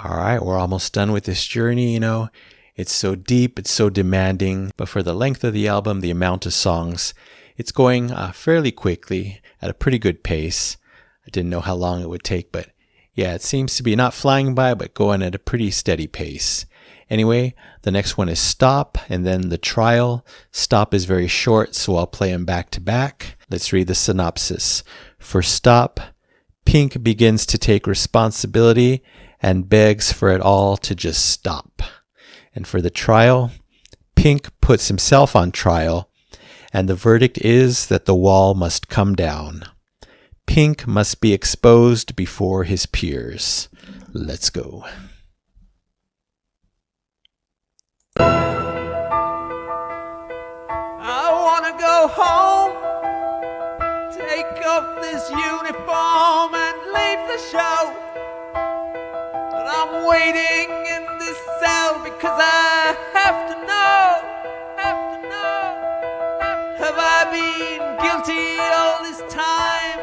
All right, we're almost done with this journey, It's so deep, it's so demanding, but for the length of the album, the amount of songs, it's going fairly quickly at a pretty good pace. I didn't know how long it would take, but yeah, it seems to be not flying by, but going at a pretty steady pace. Anyway, the next one is Stop, and then The Trial. Stop is very short, so I'll play them back to back. Let's read the synopsis. For Stop, Pink begins to take responsibility and begs for it all to just stop. And for The Trial, Pink puts himself on trial, and the verdict is that the wall must come down. Pink must be exposed before his peers. Let's go. I wanna go home, take off this uniform and leave the show. But I'm waiting in this cell because I have to know, have I been guilty all this time?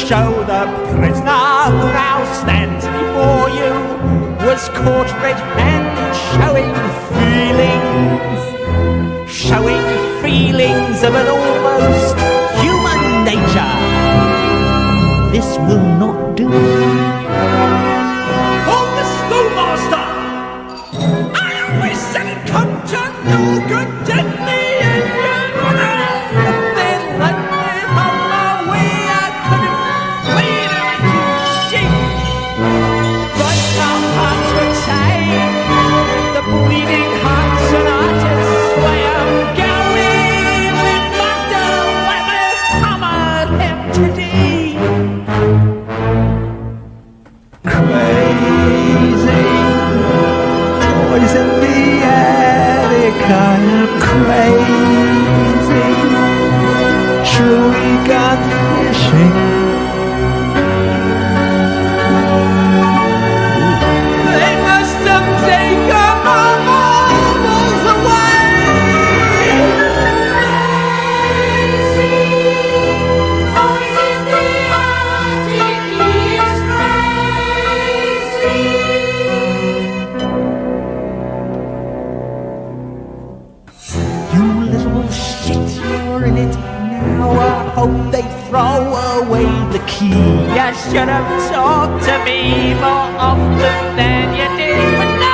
Show the prisoner who now stands before you was caught red-handed showing feelings of an almost human nature. This will not do. Call the schoolmaster! I always said it come to no good, didn't he? You should have talked to me more often than you did, but no!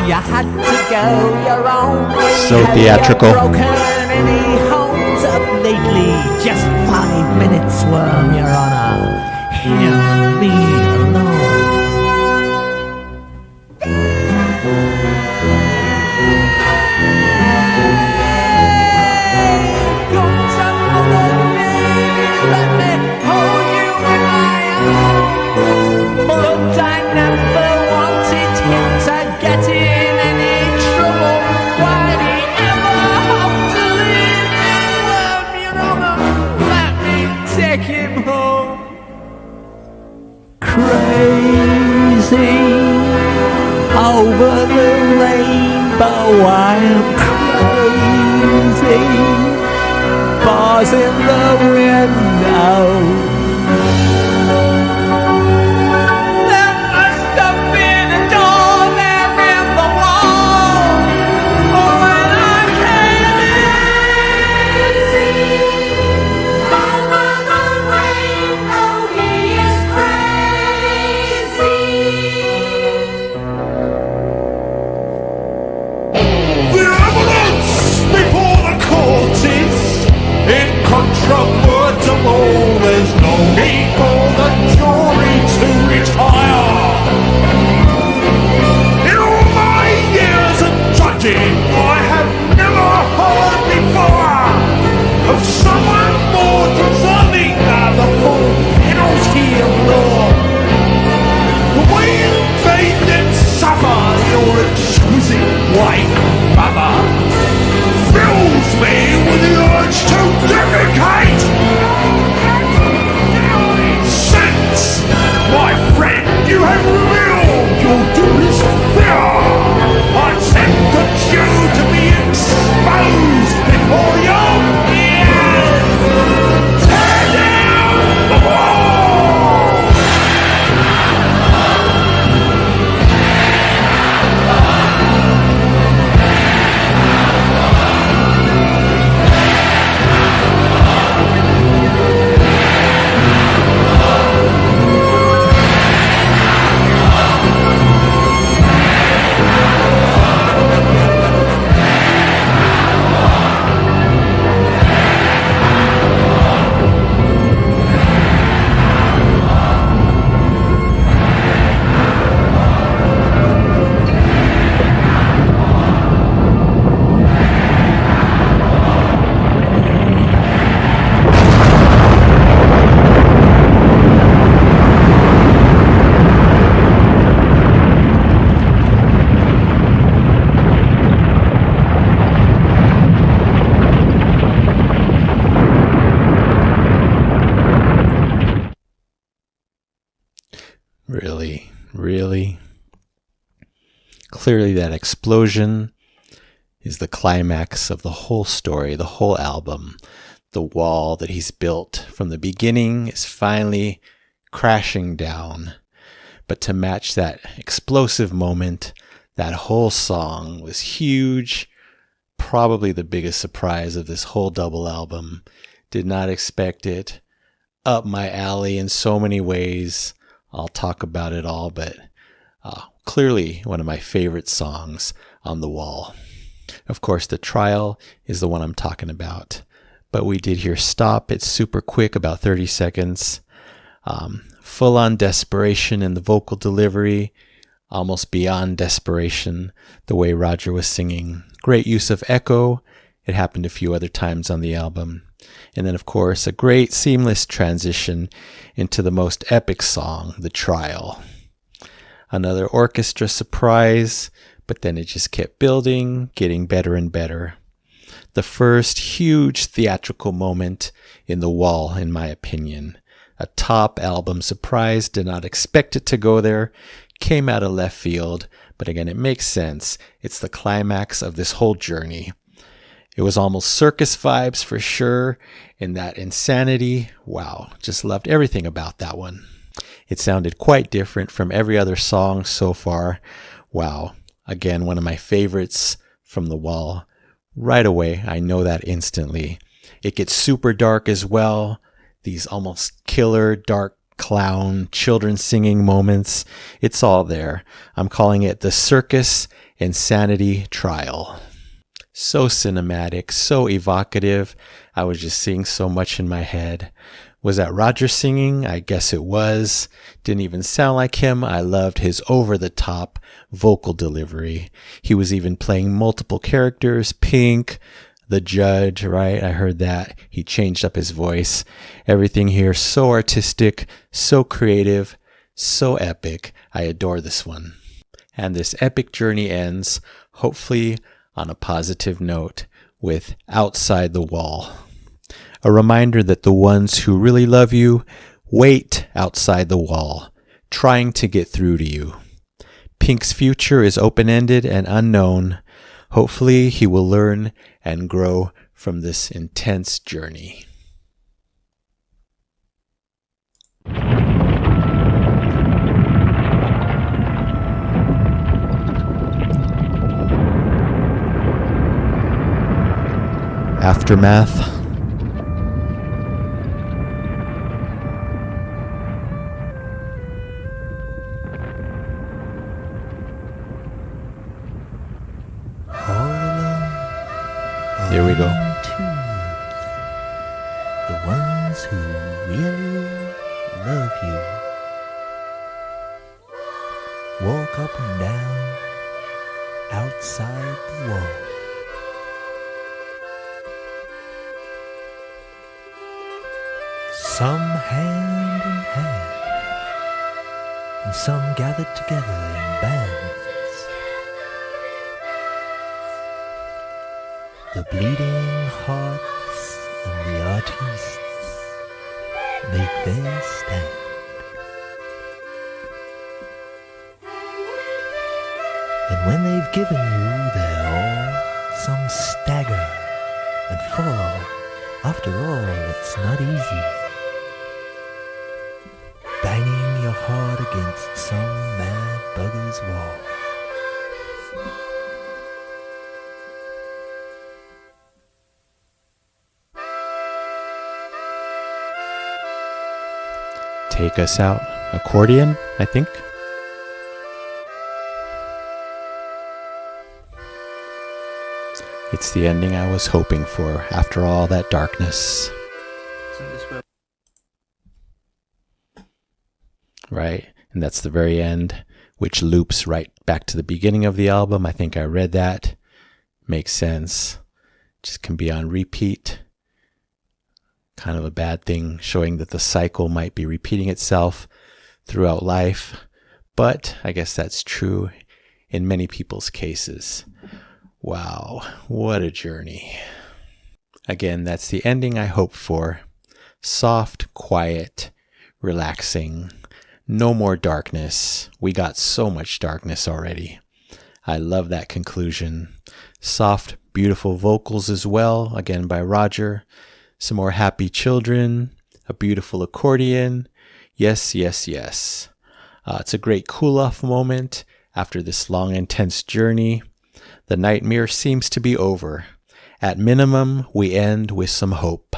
You had to go your own way. So theatrical. Broken any homes up lately. Just 5 minutes, Worm, Your Honor. Hear me alone. Over the rainbow, I'm crazy. Bars in the window. There must have been a door there in the wall. Oh, when I came in, over the rainbow, he is crazy. Controversial, there's no Really? Really? Clearly that explosion is the climax of the whole story, the whole album. The wall that he's built from the beginning is finally crashing down. But to match that explosive moment, that whole song was huge. Probably the biggest surprise of this whole double album. Did not expect it. Up my alley in so many ways. I'll talk about it all, but clearly one of my favorite songs on the wall. Of course, The Trial is the one I'm talking about. But we did hear Stop. It's super quick, about 30 seconds. Full-on desperation in the vocal delivery. Almost beyond desperation, the way Roger was singing. Great use of echo. It happened a few other times on the album. And then, of course, a great seamless transition into the most epic song, The Trial. Another orchestra surprise, but then it just kept building, getting better and better. The first huge theatrical moment in The Wall, in my opinion. A top album surprise, did not expect it to go there, came out of left field, but again, it makes sense. It's the climax of this whole journey. It was almost circus vibes for sure, and that insanity, wow, just loved everything about that one. It sounded quite different from every other song so far. Wow, again, one of my favorites from The Wall. Right away, I know that instantly. It gets super dark as well. These almost killer, dark clown, children singing moments. It's all there. I'm calling it the Circus Insanity Trial. So cinematic, so evocative. I was just seeing so much in my head. Was that Roger singing? I guess it was. Didn't even sound like him. I loved his over-the-top vocal delivery. He was even playing multiple characters. Pink, the judge, right? I heard that. He changed up his voice. Everything here so artistic, so creative, so epic. I adore this one. And this epic journey ends, hopefully on a positive note, with Outside the Wall. A reminder that the ones who really love you wait outside the wall, trying to get through to you. Pink's future is open-ended and unknown. Hopefully he will learn and grow from this intense journey. Aftermath. Here we go. The ones who really love you walk up and down outside the wall. Some hand in hand, and some gathered together in bands. The bleeding hearts and the artists make their stand. And when they've given you their all, some stagger and fall. After all, it's not easy. Banging your heart against some mad bugger's wall. Take us out. Accordion, I think. It's the ending I was hoping for after all that darkness. Right, and that's the very end, which loops right back to the beginning of the album. I think I read that. Makes sense. Just can be on repeat. Kind of a bad thing, showing that the cycle might be repeating itself throughout life. But I guess that's true in many people's cases. Wow, what a journey. Again, that's the ending I hoped for. Soft, quiet, relaxing. No more darkness. We got so much darkness already. I love that conclusion. Soft, beautiful vocals as well, again by Roger. Some more happy children, a beautiful accordion. Yes, yes, yes. It's a great cool-off moment after this long, intense journey. The nightmare seems to be over. At minimum, we end with some hope.